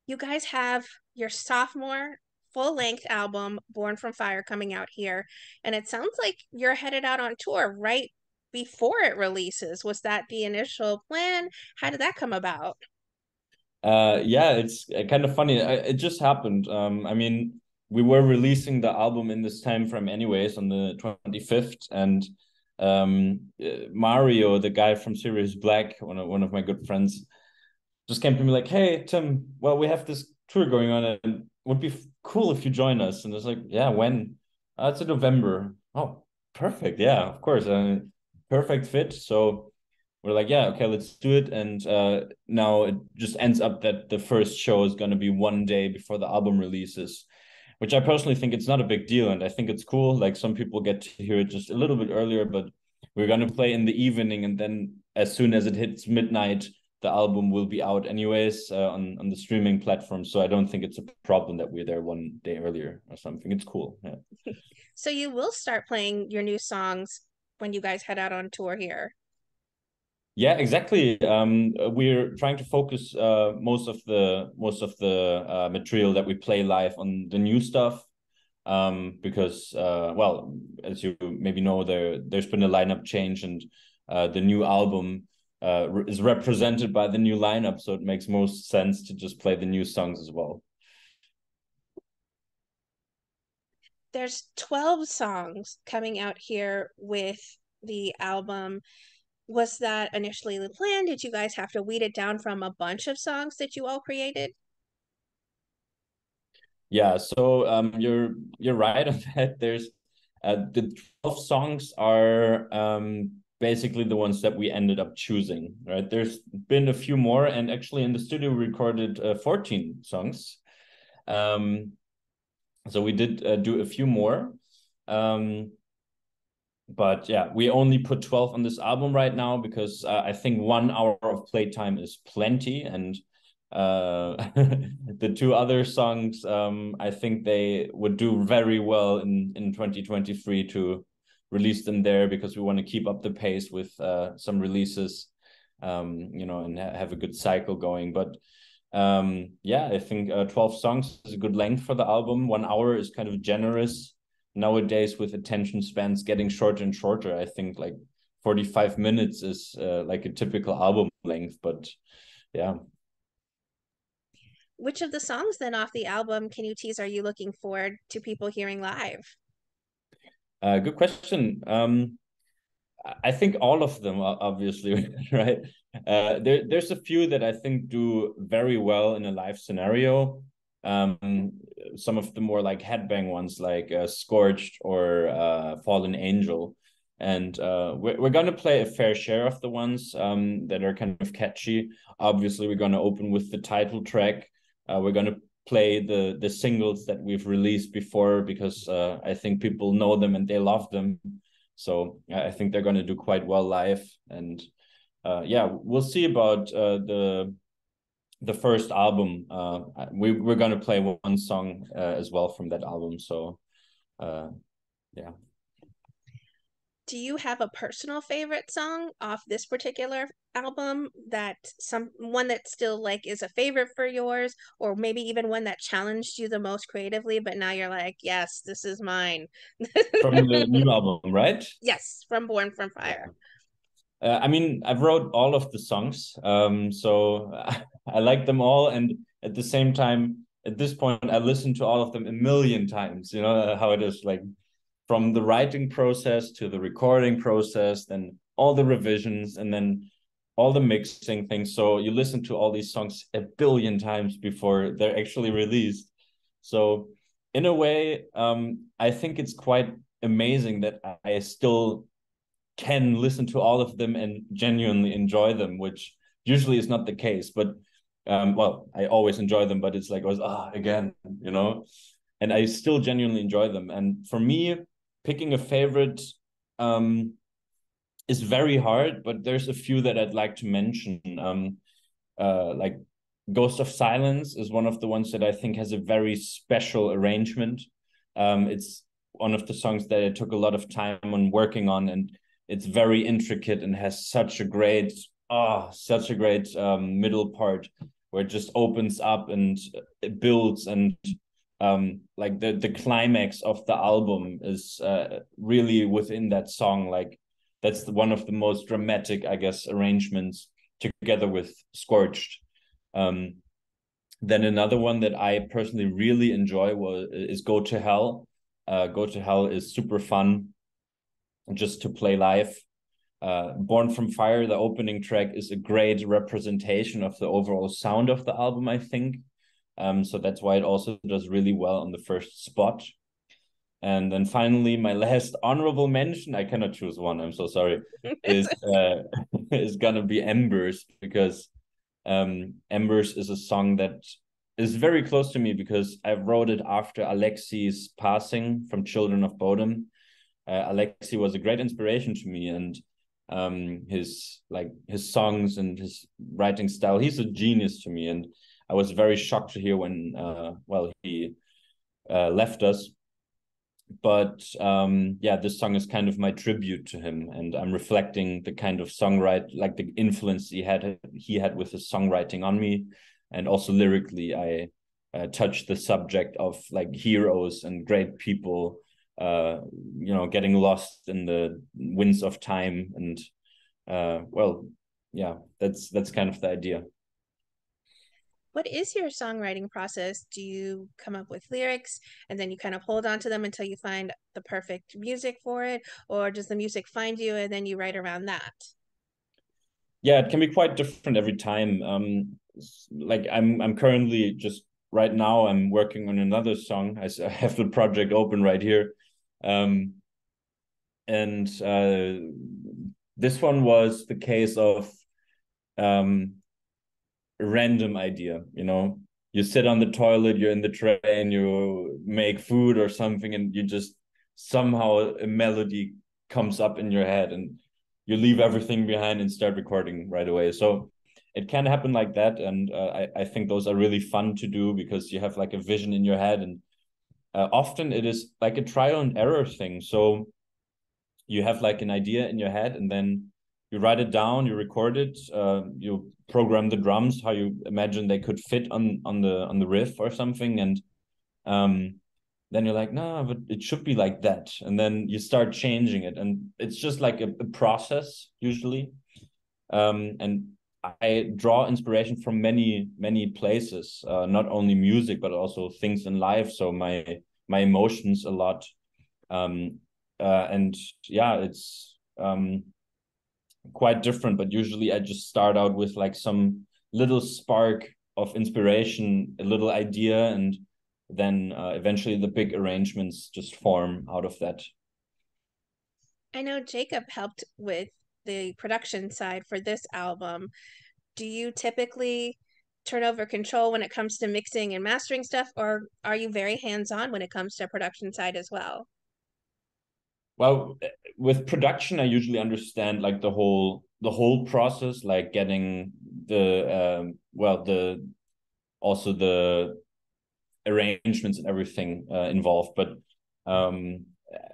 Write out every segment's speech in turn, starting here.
you guys have your sophomore full-length album, Born from Fire, coming out here, and it sounds like you're headed out on tour right before it releases. Was that the initial plan? How did that come about? Yeah, it's kind of funny. It just happened. I mean, we were releasing the album in this time frame anyways on the 25th, and Mario, the guy from Sirius Black, one of my good friends, just came to me like, "Hey, Tim, well, we have this tour going on, and it would be cool if you join us." And it's like, "Yeah, when?" It's in November. Oh, perfect. Yeah, of course. Perfect fit. So we're like, yeah, okay, let's do it. And now it just ends up that the first show is going to be one day before the album releases, which I personally think it's not a big deal. And I think it's cool. Like some people get to hear it just a little bit earlier, but we're going to play in the evening. And then as soon as it hits midnight, the album will be out anyways on the streaming platform. So I don't think it's a problem that we're there one day earlier or something. It's cool. Yeah. So you will start playing your new songs when you guys head out on tour here. Yeah, exactly. We're trying to focus most of the material that we play live on the new stuff. Because well, as you maybe know, there's been a lineup change, and the new album is represented by the new lineup, so it makes most sense to just play the new songs as well. There's 12 songs coming out here with the album. Was that initially the plan? Did you guys have to weed it down from a bunch of songs that you all created? Yeah, so you're right on that. There's the 12 songs are basically the ones that we ended up choosing, right? There's been a few more, and actually in the studio we recorded 14 songs. Um, so we did do a few more. Um, but yeah, we only put 12 on this album right now because I think 1 hour of playtime is plenty. And the two other songs, I think they would do very well in 2023 to release them there, because we want to keep up the pace with some releases, and have a good cycle going. But yeah, I think 12 songs is a good length for the album. 1 hour is kind of generous nowadays, with attention spans getting shorter and shorter. I think like 45 minutes is like a typical album length. But yeah. Which of the songs then off the album can you tease are you looking forward to people hearing live? Good question. I think all of them, obviously, right? There's a few that I think do very well in a live scenario. Some of the more like headbang ones, like Scorched or Fallen Angel. And we're going to play a fair share of the ones that are kind of catchy. Obviously, we're going to open with the title track. We're going to play the singles that we've released before, because I think people know them and they love them. So I think they're going to do quite well live. And yeah, we'll see about the first album. We're going to play one song as well from that album. So uh, yeah. Do you have a personal favorite song off this particular album, that some one that still like is a favorite for yours, or maybe even one that challenged you the most creatively, but now you're like, yes, this is mine. From the new album, right? Yes, from Born from Fire. I mean, I've wrote all of the songs, so I like them all, and at the same time, at this point, I listen to all of them a million times. You know how it is, like from the writing process to the recording process, then all the revisions, and then all the mixing things. So you listen to all these songs a billion times before they're actually released. So in a way, I think it's quite amazing that I still can listen to all of them and genuinely enjoy them, which usually is not the case. But well, I always enjoy them, but it's like, was again, and I still genuinely enjoy them. And for me, picking a favorite is very hard, but there's a few that I'd like to mention. Like Ghost of Silence is one of the ones that I think has a very special arrangement. It's one of the songs that I took a lot of time on working on, and it's very intricate and has such a great middle part where it just opens up and it builds, and like the climax of the album is really within that song. Like that's one of the most dramatic, I guess, arrangements, together with Scorched. Then another one that I personally really enjoy is Go to Hell. Go to Hell is super fun just to play live. Born from Fire, the opening track, is a great representation of the overall sound of the album, I think. So that's why it also does really well on the first spot. And then finally, my last honorable mention, I cannot choose one, I'm so sorry, is is gonna be Embers, because Embers is a song that is very close to me because I wrote it after Alexi's passing from Children of Bodom. Alexi was a great inspiration to me, and his songs and his writing style, he's a genius to me. And I was very shocked to hear when he left us. But yeah, this song is kind of my tribute to him, and I'm reflecting the kind of songwriter, like the influence he had with his songwriting on me. And also lyrically, I touched the subject of like heroes and great people, getting lost in the winds of time. And yeah, that's kind of the idea. What is your songwriting process? Do you come up with lyrics and then you kind of hold on to them until you find the perfect music for it? Or does the music find you and then you write around that? Yeah, it can be quite different every time. Like I'm currently just right now I'm working on another song. I have the project open right here. And this one was the case of a random idea. You sit on the toilet, you're in the train, you make food or something, and you just somehow a melody comes up in your head, and you leave everything behind and start recording right away. So it can happen like that, and I think those are really fun to do because you have like a vision in your head, and often it is like a trial and error thing. So you have like an idea in your head, and then you write it down, you record it, you program the drums how you imagine they could fit on the riff or something, and then you're like, no, but it should be like that, and then you start changing it, and it's just like a process usually. And I draw inspiration from many places, not only music but also things in life. So my emotions a lot. And yeah, it's quite different, but usually I just start out with like some little spark of inspiration, a little idea, and then eventually the big arrangements just form out of that. I know Jacob helped with the production side for this album. Do you typically turn over control when it comes to mixing and mastering stuff, or are you very hands-on when it comes to production side as well? Well, with production, I usually understand like the whole process, like getting the also the arrangements and everything involved. But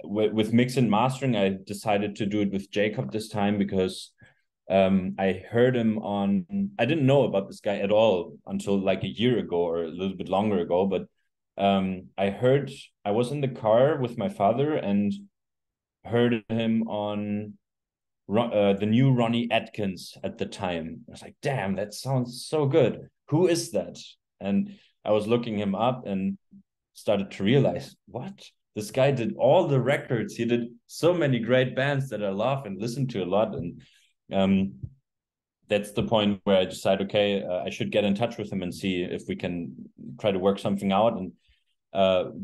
with mix and mastering, I decided to do it with Jacob this time because I heard him on. I didn't know about this guy at all until like a year ago or a little bit longer ago. But I was in the car with my father and heard him on the new Ronnie Atkins at the time. I was like, damn, that sounds so good. Who is that? And I was looking him up and started to realize, what? This guy did all the records. He did so many great bands that I love and listen to a lot. And that's the point where I decide, okay, I should get in touch with him and see if we can try to work something out. And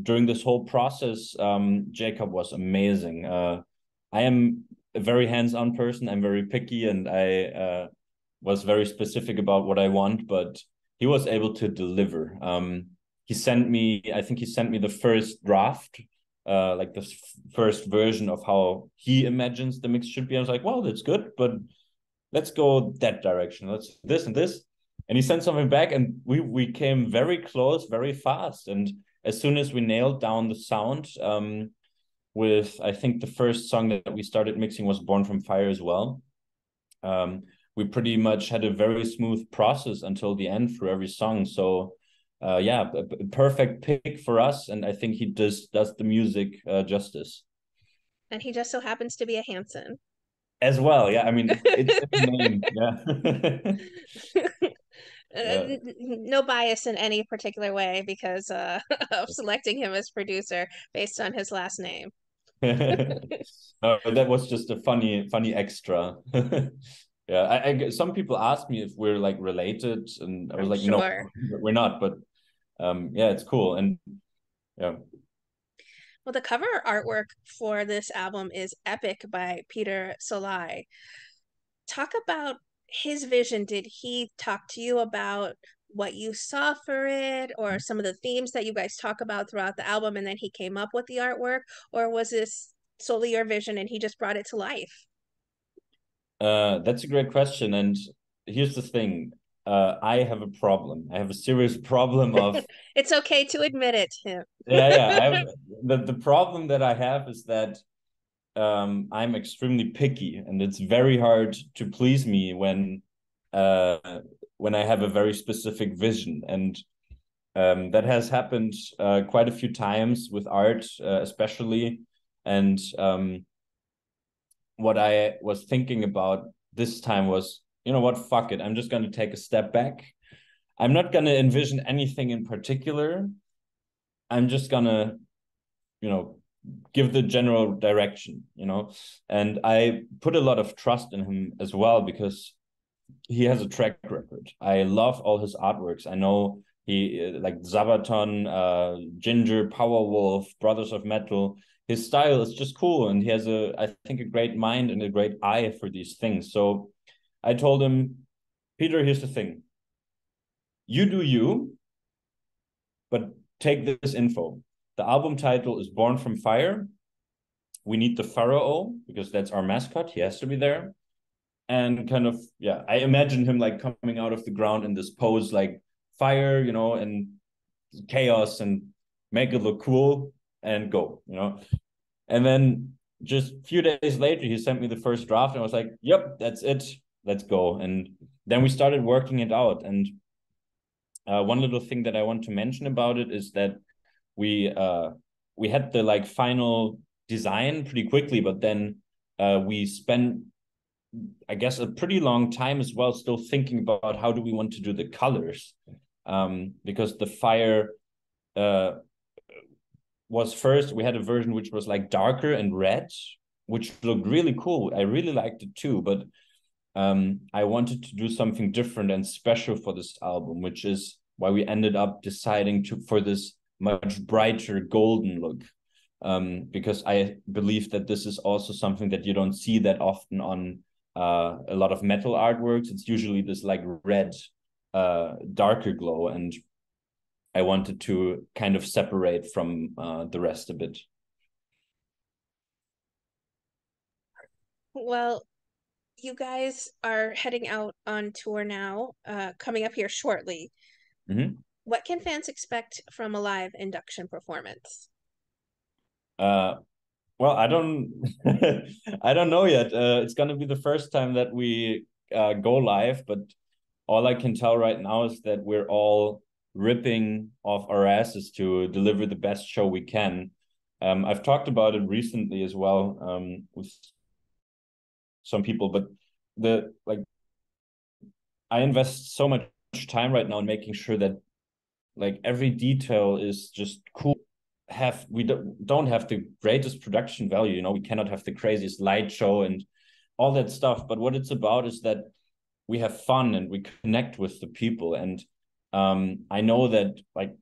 during this whole process, Jacob was amazing. I am a very hands-on person. I'm very picky, and I was very specific about what I want, but he was able to deliver. I think he sent me the first draft, like the first version of how he imagines the mix should be. I was like, well, that's good, but let's go that direction. Let's this and this. And he sent something back, and we came very close, very fast. And as soon as we nailed down the sound, with I think the first song that we started mixing was Born from Fire as well. we pretty much had a very smooth process until the end for every song. So yeah, a perfect pick for us, and I think he does the music justice. And he just so happens to be a Hansen. As well, yeah. I mean, it's in the name, yeah. Yeah. No bias in any particular way because of selecting him as producer based on his last name. That was just a funny extra. Yeah, some people ask me if we're like related, and I was I'm like, no, sure. we're not. But yeah, it's cool, and yeah. Well, the cover artwork for this album is Epic by Peter Solai. Talk about his vision. Did he talk to you about what you saw for it or some of the themes that you guys talk about throughout the album and then he came up with the artwork? Or was this solely your vision and he just brought it to life? That's a great question, and here's the thing. I have a problem. I have a serious problem of It's okay to admit it, Tim. yeah. I have the problem that I have is that I'm extremely picky, and it's very hard to please me uh, when I have a very specific vision. And that has happened quite a few times with art, especially. And what I was thinking about this time was, you know what, fuck it. I'm just going to take a step back. I'm not going to envision anything in particular. I'm just going to, you know, give the general direction, you know. And I put a lot of trust in him as well because he has a track record. I love all his artworks. I know he like Zabaton, Ginger, Powerwolf, Brothers of Metal. His style is just cool, and he has I think, a great mind and a great eye for these things. So I told him, Peter, here's the thing. You do you, but take this info. The album title is Born from Fire. We need the pharaoh because that's our mascot. He has to be there. And kind of, yeah, I imagine him like coming out of the ground in this pose, like fire, you know, and chaos, and make it look cool and go, you know. And then just a few days later, he sent me the first draft, and I was like, yep, that's it. Let's go. And then we started working it out. And one little thing that I want to mention about it is that we we had the like final design pretty quickly, but then we spent, I guess, a pretty long time as well still thinking about how do we want to do the colors, because the fire was first, we had a version which was like darker and red, which looked really cool. I really liked it too, but I wanted to do something different and special for this album, which is why we ended up deciding for this much brighter golden look. Because I believe that this is also something that you don't see that often on a lot of metal artworks. It's usually this like red, darker glow, and I wanted to kind of separate from the rest a bit. Well, you guys are heading out on tour now, coming up here shortly. Mm-hmm. What can fans expect from a live Induction performance? Uh, well, I don't, I don't know yet. It's gonna be the first time that we go live, but all I can tell right now is that we're all ripping off our asses to deliver the best show we can. I've talked about it recently as well, with some people, but the like I invest so much time right now in making sure that like every detail is just cool. We don't have the greatest production value, you know. We cannot have the craziest light show and all that stuff, but what it's about is that we have fun and we connect with the people. And I know that like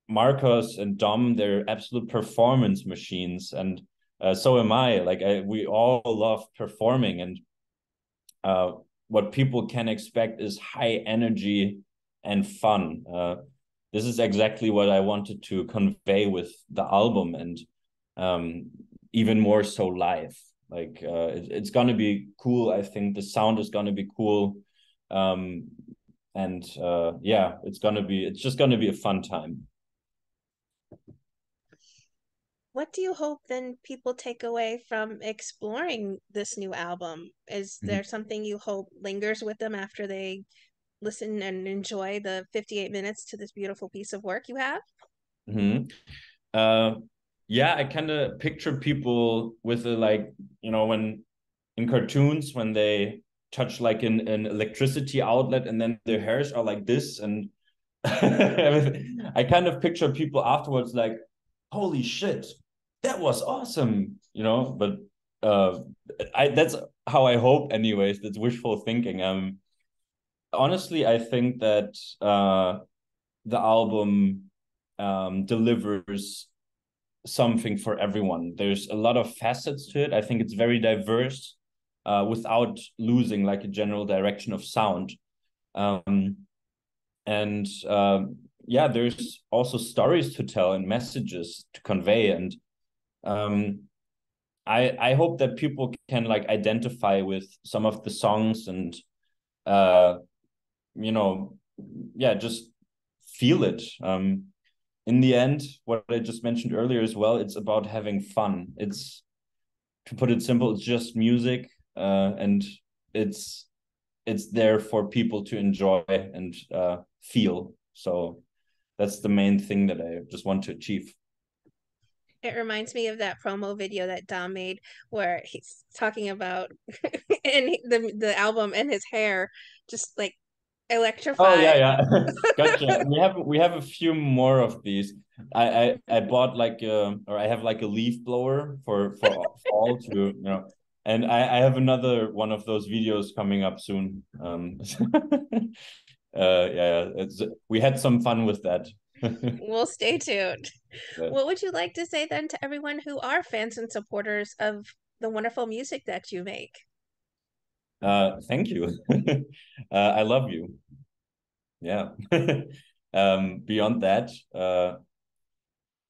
Marcos and Dom, they're absolute performance machines, and so am I. Like we all love performing, and uh, what people can expect is high energy and fun. This is exactly what I wanted to convey with the album, and even more so live. Like it's gonna be cool. I think the sound is gonna be cool, um, and yeah, it's just gonna be a fun time. what do you hope then people take away from exploring this new album? Is there something you hope lingers with them after they listen and enjoy the 58 minutes to this beautiful piece of work you have? Mm-hmm. Uh, yeah, I kind of picture people with a, like, when in cartoons, when they touch like an electricity outlet and then their hairs are like this, and I kind of picture people afterwards like, holy shit, that was awesome, but uh that's how I hope anyways. That's wishful thinking. Honestly, I think that the album delivers something for everyone. There's a lot of facets to it. I think it's very diverse, without losing like a general direction of sound. Um, and yeah, there's also stories to tell and messages to convey. And um, I hope that people can like identify with some of the songs and uh, you know, yeah, just feel it. In the end, what I just mentioned earlier as well, it's about having fun. It's, to put it simple, it's just music, and it's it's there for people to enjoy and feel. So that's the main thing that I just want to achieve. It reminds me of that promo video that Dom made where he's talking about and the album and his hair just like Oh yeah, electrified. yeah. Gotcha. We have a few more of these. I bought like or I have like a leaf blower for fall to, and I have another one of those videos coming up soon. Yeah, we had some fun with that. We'll stay tuned. Yeah. What would you like to say then to everyone who are fans and supporters of the wonderful music that you make? Thank you. I love you. Yeah. Beyond that,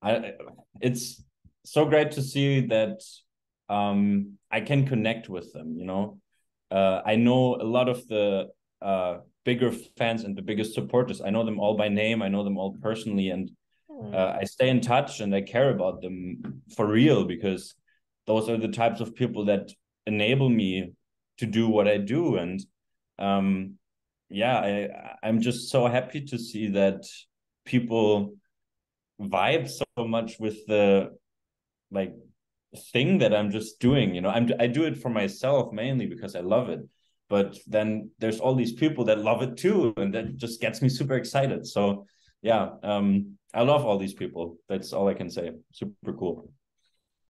I it's so great to see that I can connect with them. I know a lot of the bigger fans and the biggest supporters. I know them all by name. I know them all personally, and Hmm. I stay in touch and I care about them for real, because those are the types of people that enable me to do what I do. And um, yeah, I'm just so happy to see that people vibe so much with the like thing that I'm just doing. I do it for myself mainly because I love it. But then there's all these people that love it too, and that just gets me super excited. So yeah, I love all these people. That's all I can say. Super cool.